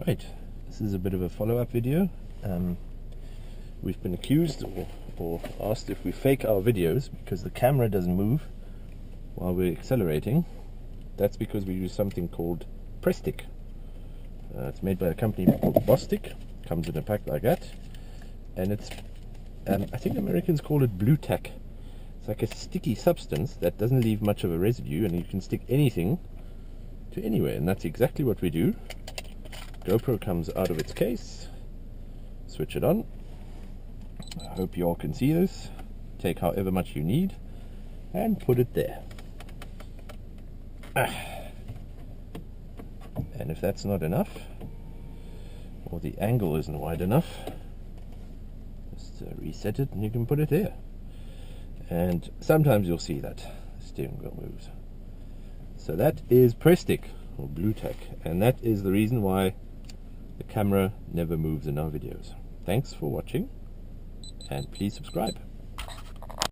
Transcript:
Right, this is a bit of a follow-up video. We've been accused or asked if we fake our videos because the camera doesn't move while we're accelerating. That's because we use something called Prestik. It's made by a company called Bostik. Comes in a pack like that, and it's I think Americans call it blue tack. It's like a sticky substance that doesn't leave much of a residue, and you can stick anything to anywhere, and that's exactly what we do. GoPro comes out of its case, switch it on. I hope you all can see this. Take however much you need and put it there. And if that's not enough, or the angle isn't wide enough, just reset it and you can put it there. And sometimes you'll see that the steering wheel moves. So that is Prestik, or blue tack, and that is the reason why the camera never moves in our videos. Thanks for watching, and please subscribe.